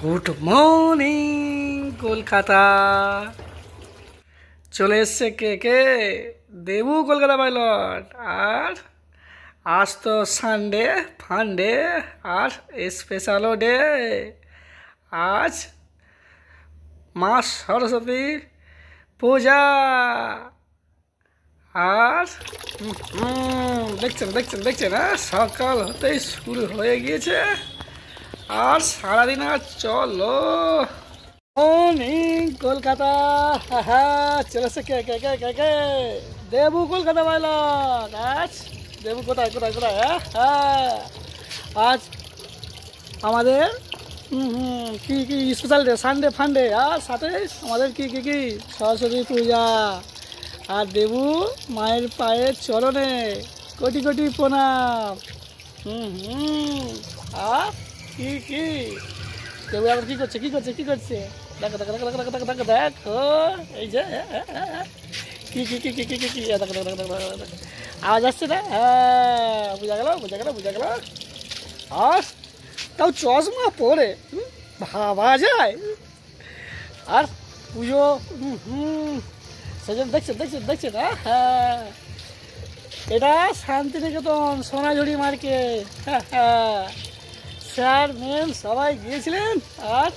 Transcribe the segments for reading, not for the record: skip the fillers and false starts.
Good morning Kolkata. চলে এসছে কে কে? Debu Kolkata pilot. আর আজ তো সানডে ফান্ডে আর স্পেশালও ডে। আজ মা সরস্বতী পূজা। আর দেখছেন দেখছেন দেখছেন, সকাল হতেই শুরু হয়ে গিয়েছে। আর সারাদিন আর চলো মর্নিং কলকাতা। চলে এসছে কে কে কে কে কে? দেবু কলকাতা পাইলট। আজ দেবু কোথায় কোথায় কোথায়? আজ আমাদের কি কি স্পেশাল ডে, সানডে ফান্ডে। আর সাথে আমাদের কি কি কি সরস্বতী পূজা। আর দেবু মায়ের পায়ের চরণে কোটি কোটি প্রণাম। আর কি কি দেবু আবার কি করছে কি করছে কি করছে? দেখো দেখো দেখো দেখো দেখো দেখো দেখো, এই যে কি কি কি কি কি কি কি দেখো দেখো দেখো দেখো দেখো, আওয়াজ আসছে না? হ্যাঁ, বোঝা গেল বোঝা গেল বোঝা গেল। আর তাও চশমা পরে ভাবা যায়। আর পুজো সেজন্য দেখছেন দেখছেন দেখছেন। হ্যাঁ, এটা শান্তিনিকেতন সোনাঝুরি মার্কেট। হ্যাঁ, স্যার ম্যাম সবাই গিয়েছিলেন। আর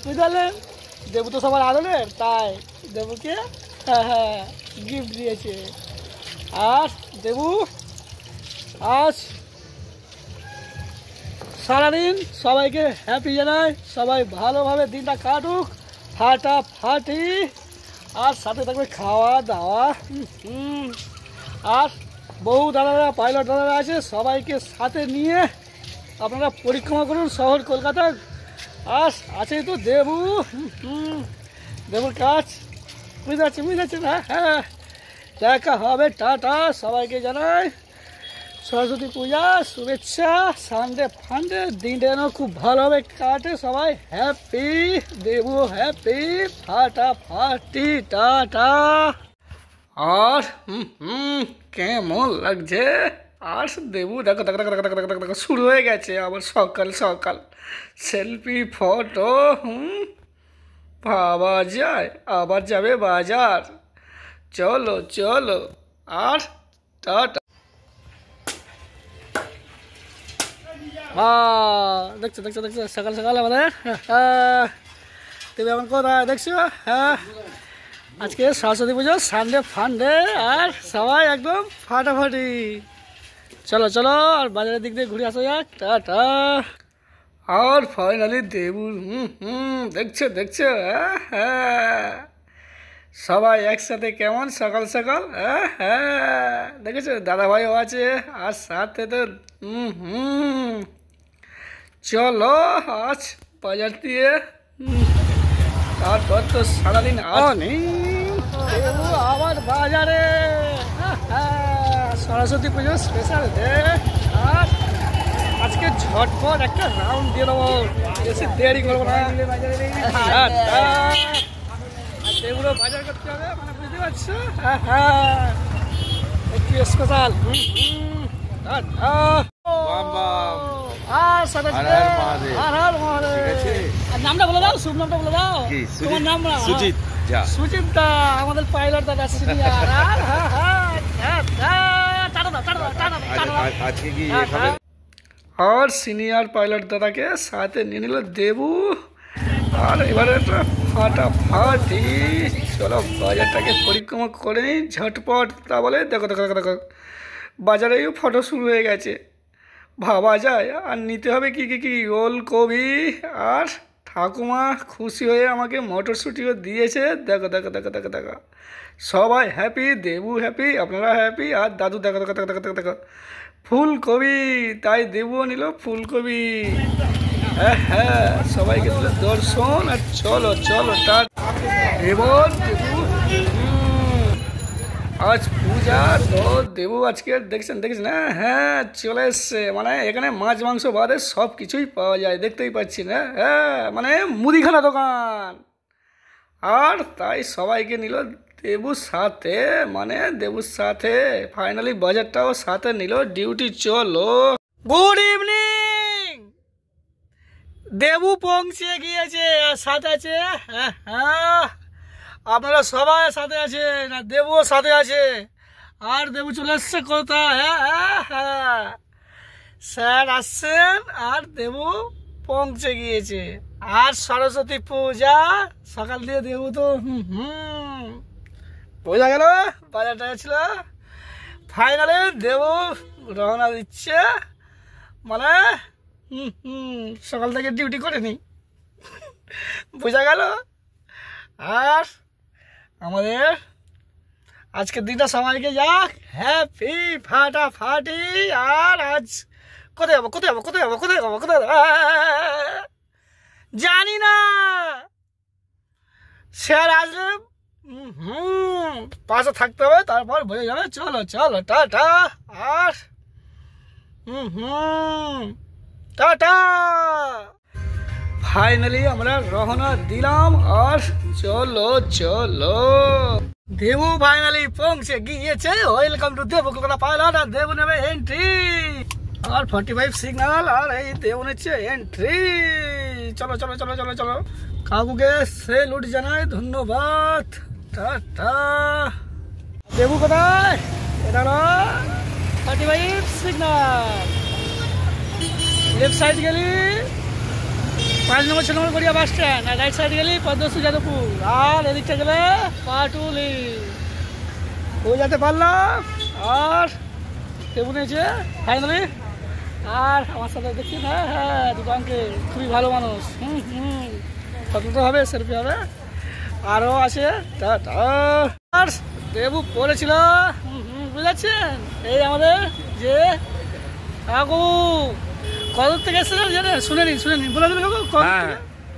বুঝতে পারলেন, দেবু তো সবার আদরের, তাই দেবুকে গিফট দিয়েছে। আর দেবু আজ সারাদিন সবাইকে হ্যাপি জানায়, সবাই ভালোভাবে দিনটা কাটুক ফাটাফাটি। আর সাথে থাকবে খাওয়া দাওয়া। আর বহু দাদারা পাইলট দাদারা আছে, সবাইকে সাথে নিয়ে আপনারা পরিক্রমা করুন শহর কলকাতার। আর আছে তো দেবু, দেবুর কাজ বুঝতে পারছেন না? হ্যাঁ, দেখা হবে, টাটা। সবাইকে জানাই সরস্বতী পূজা শুভেচ্ছা। সানডে ফান্ডে দিনটা যেন খুব ভালোভাবে কাটে, সবাই হ্যাপি, দেবু হ্যাপি, ফাটাফাটি, টাটা। আর কেমন লাগছে? আর দেবু দেখো দেখো দেখো দেখো দেখো দেখো শুরু হয়ে গেছে আবার সকাল সকাল সেলফি ফটো। ভাবা যায় আবার যাবে বাজার। চলো চলো। আর টাটা। দেখছো দেখছো দেখছো সকাল সকাল আমাদের তুমি এখন কোথায় দেখছো? হ্যাঁ, আজকে সরস্বতী পুজো সানডে ফান্ডে আর সবাই একদম ফাটাফাটি। চলো চলো আর বাজারের দিক দিয়ে ঘুরে আসা যাক, টাটা। আর ফাইনালি দেবু দেখছো দেখছো, হ্যাঁ সবাই একসাথে কেমন সকাল সকাল। হ্যাঁ দেখেছো, দাদাভাইও আছে আর সাথে তো চলো আজ বাজার দিয়ে। তারপর তো সারাদিন আবার বাজারে। সরস্বতী পুজোর স্পেশাল ডে। আর আজকে ঝটপট একটা রাউন্ড দিয়ে দেবো, বেশি দেরি করবো না। সেগুলো বাজার করতে হবে, মানে বুঝতে পারছো। একটু স্পেশাল। নামটা বলে দাও, শুভ নামটা বলে দাও। তোমার নাম? সুজিত। সুজিত দা আমাদের পাইলট দাদা সিনিয়র। আর সিনিয়র পাইলট দাদাকে সাথে নিয়ে নিল দেবু। আর এবারে ফাটাফাটি চলো বাজারটাকে পরিক্রমা করে নিই ঝটপট। তা বলে দেখো দেখো দেখো দেখো বাজারেও ফটো শুরু হয়ে গেছে। ভাবা যায়। আর নিতে হবে কি কি কি ওলকপি। আর ঠাকুমা খুশি হয়ে আমাকে মটরশুঁটিও দিয়েছে। দেখো দেখো দেখো দেখো দেখো সবাই হ্যাপি, দেবু হ্যাপি, আপনারা হ্যাপি। আর দাদু দেখো দেখো দেখো দেখো দেখো ফুলকপি, তাই দেবুও নিল ফুলকপি। হ্যাঁ সবাইকে দিল দর্শন। আর চলো চলো এবার দেবু আজ পূজা তো দেবু আজকে দেখছেন দেখছেন। হ্যাঁ চলে এসছে, মানে এখানে মাছ মাংস বাদে সব কিছুই পাওয়া যায়, দেখতেই পাচ্ছি না। হ্যাঁ মানে মুদিখানা দোকান। আর তাই সবাইকে নিল দেবুর সাথে, মানে দেবুর সাথে ফাইনালি বাজারটাও সাথে নিল। ডিউটি চলো। গুড ইভিনিং দেবু পৌঁছে গিয়েছে আর সাথে আছে, হ্যাঁ হ্যাঁ আপনারা সবাই সাথে আছেন আর দেবুও সাথে আছে। আর দেবু চলে এসছে কোথায়, হ্যাঁ হ্যাঁ হ্যাঁ স্যার আসছেন আর দেবু পৌঁছে গিয়েছে। আর সরস্বতী পূজা সকাল দিয়ে দেবু তো বোঝা গেল বাজারটা ছিল। ফাইনালি দেবু রওনা দিচ্ছে, মানে সকাল থেকে ডিউটি করেনি, বোঝা গেল। আর আমাদের আজকের দিনটা সবাইকে যাক হ্যাপি ফাটাফাটি। আর আজ কোথায় যাবো কোথায় যাবো কোথায় যাবো কোথায় যাবো কোথায় জানি না, স্যার আসলে পাশে থাকতে হবে, তারপর বোঝা যাবে। চলো চলো টাটা। আর টাটা। ফাইনালি আমরা রওনা দিলাম আর চলো চলো। দেবু ফাইনালি পৌঁছে গিয়েছে। Welcome to Debu Kolkata pilot. আর দেবু নেবে এন্ট্রি আর 45 সিগন্যাল আর এই দেবু নিচ্ছে এন্ট্রি। চলো চলো চলো চলো চলো। কাকুকে সেলুট জানাই, ধন্যবাদ, টাটা। দেবু কোথায়? এটা হলো 45 সিগন্যাল। লেফট সাইড গেলি 5 নম্বর 6 নম্বর গড়িয়া বাস স্ট্যান্ড, আর রাইট সাইড গেলি পদ্মশ্রী যাদবপুর, আর এদিকটা গেলে পাটুলি। ও যেতে পারলাম। আর দেবু নিয়েছে ফাইনালি। আর আমার সাথে দেখছি, হ্যাঁ হ্যাঁ দুটো আঙ্কেল খুবই ভালো মানুষ। ফটো তো হবে, সেলফি হবে। আরও আছে টাটা। আর দেবু পড়েছিল, বুঝাচ্ছেন এই আমাদের যে কাকু কত থেকে এসেছে জানেন? শুনে নিন বলে দিন কাকু।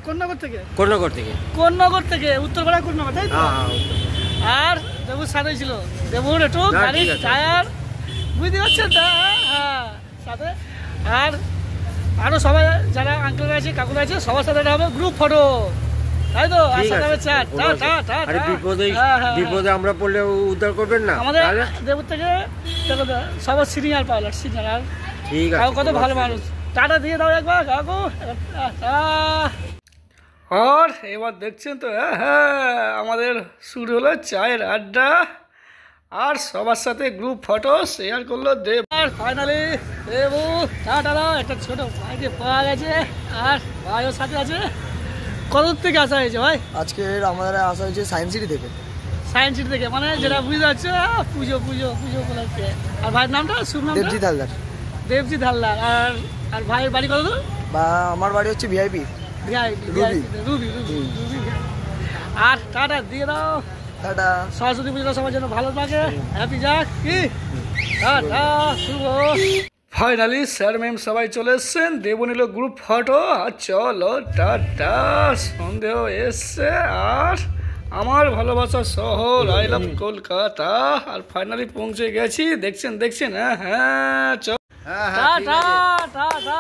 কোন্নগর থেকে কোন্নগর থেকে উত্তরপাড়া কোন্নগর, তাই তো? আর দেবুর সাথে ছিল, দেবুর একটু গাড়ির টায়ার বুঝতে পারছেন তা, হ্যাঁ সাথে। আর আরও সবাই যারা আঙ্কেল আছে কাকুরা আছে সবার সাথে হবে গ্রুপ ফটো, তাই তো? আর সাথে হবে চ্যাট। বিপদে আমরা পড়লে উদ্ধার করবেন না আমাদের দেবুর থেকে সবার সিনিয়র পাইলট, সিনিয়র। আর কাকু কত ভালো মানুষ। টাটা দিয়ে দাও একবার কাকু। আর এবার দেখছেন তো, হ্যাঁ আমাদের শুরু হলো চায়ের আড্ডা আর সবার সাথে গ্রুপ ফটো শেয়ার করলো দেব। আর ফাইনালি দেবু টাটা। একটা ছোট ভাইকে পাওয়া গেছে আর ভাইও সাথে আছে। কত থেকে আসা হয়েছে ভাই? আজকে আমাদের আসা হয়েছে সায়েন্স সিটি থেকে। সায়েন্স সিটি থেকে, মানে যেটা বুঝতে পারছো পুজো পুজো পুজো উপলক্ষে। আর ভাইয়ের নামটা শুভ নাম? দেবজিৎ হালদার। দেবজিৎ হালদার। আর আর ভাইয়ের বাড়ি কত দূর? বা আমার বাড়ি হচ্ছে ভিআইপি রুবি। আর টাটা দিয়ে দাও। টাটা। সরস্বতী পুজোটা সবার জন্য ভালো থাকে, হ্যাপি যাক কি। টাটা শুভ। ফাইনালি স্যার ম্যাম সবাই চলে এসছেন, দেবু নিল গ্রুপ ফটো আর চলো টাটা। সন্দেহ এসছে আর আমার ভালোবাসা শহর আই লাভ কলকাতা। আর ফাইনালি পৌঁছে গেছি, দেখছেন হ্যাঁ হ্যাঁ চল টাটা টাটা।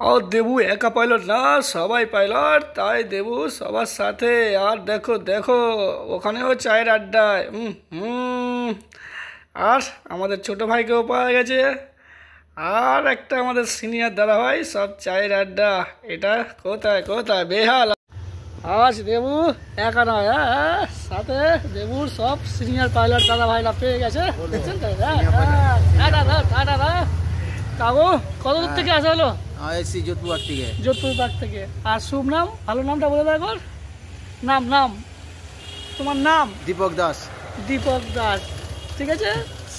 আর দেবু একা পাইলট না, সবাই পাইলট, তাই দেবু সবার সাথে। আর দেখো দেখো ওখানেও চায়ের আড্ডায়। আর আমাদের ছোট ভাইকেও পাওয়া গেছে। আর একটা আমাদের সিনিয়র দাদা ভাই, সব চায়ের আড্ডা। এটা কোথায় কোথায় বেহাল। আজ দেবু একা নয়, সাথে দেবুর সব সিনিয়র পাইলট দাদা ভাইরা পেয়ে গেছে, দেখছেন তো? কাকু কত দূর থেকে আসা হলো? যোধপুর পার্ক থেকে। আর শুভ নাম, ভালো নামটা বলে দাও একবার। নাম তোমার নাম? দীপক দাস। দীপক দাস, ঠিক আছে,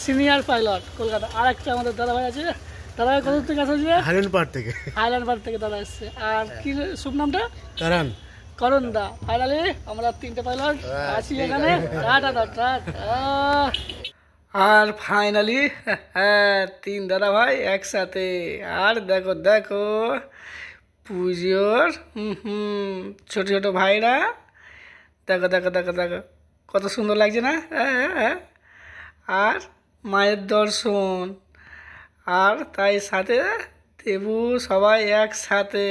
সিনিয়র পাইলট কলকাতা। আর একটা আমাদের দাদা ভাই আছে। দাদা ভাই কত দূর থেকে আসা হয়েছে? হাইল্যান্ড পার্ক থেকে দাদা এসছে। আর কি শুভ নামটা? করণ দা। ফাইনালি আমরা 3টে পাইলট আছি এখানে। আর ফাইনালি 3 দাদা ভাই একসাথে। আর দেখো দেখো পুজোর ছোট ছোট ভাইরা, দেখো দেখো দেখো দেখো কত সুন্দর লাগছে না? আর মায়ের দর্শন, আর তাই সাথে দেবু সবাই একসাথে।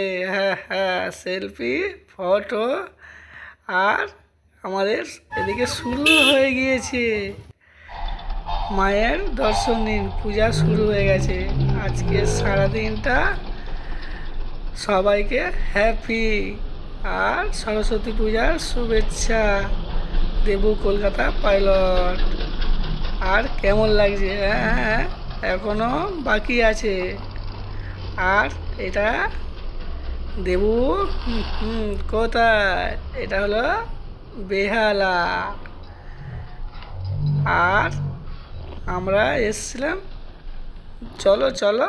হ্যাঁ সেলফি ফটো। আর আমাদের এদিকে শুরু হয়ে গিয়েছে মায়ের দর্শন দিন, পূজা শুরু হয়ে গেছে। আজকে সারাদিনটা সবাইকে হ্যাপি আর সরস্বতী পূজার শুভেচ্ছা। দেবু কলকাতা পাইলট। আর কেমন লাগছে? হ্যাঁ, এখনো বাকি আছে। আর এটা দেবু কোথায়? এটা হলো বেহালা। আর আমরা এসছিলাম, চলো চলো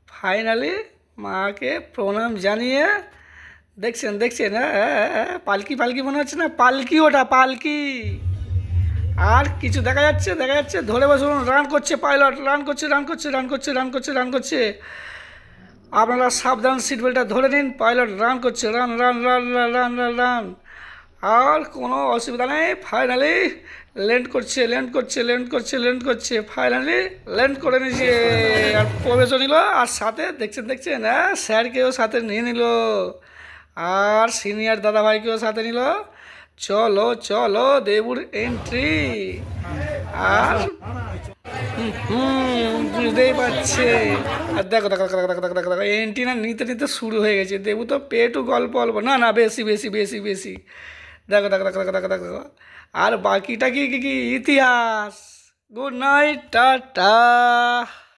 ফাইনালি মাকে প্রণাম জানিয়ে। দেখছেন দেখছেন, পালকি পালকি মনে হচ্ছে না? পালকি, ওটা পালকি। আর কিছু দেখা যাচ্ছে? দেখা যাচ্ছে, ধরে বসুন। রান করছে পাইলট, রান করছে, রান করছে, রান করছে, রান করছে, রান করছে। আপনারা সাবধান, সিট বেল্টটা ধরে নিন। পাইলট রান করছে, run run run run run run run. আর কোনো অসুবিধা নেই। ফাইনালি ল্যান্ড করছে, ল্যান্ড করছে, ল্যান্ড করছে, ল্যান্ড করছে। ফাইনালি ল্যান্ড করে নিয়েছে। আর প্রবেশও নিল। আর সাথে দেখছেন দেখছেন, স্যারকেও সাথে নিয়ে নিল। আর সিনিয়র দাদাভাইকেও সাথে নিল। চলো চলো দেবুর এন্ট্রি। আর বুঝতেই পারছে। আর দেখো দেখো দেখো দেখো দেখো দেখো দেখো, এন্ট্রি না নিতে নিতে শুরু হয়ে গেছে। দেবু তো পেটু গল্প অল্প, না না বেশি বেশি বেশি বেশি। দেখো দেখো দেখো দেখো দেখো দেখো। আর বাকিটা কি কি কি ইতিহাস। Good night, tata.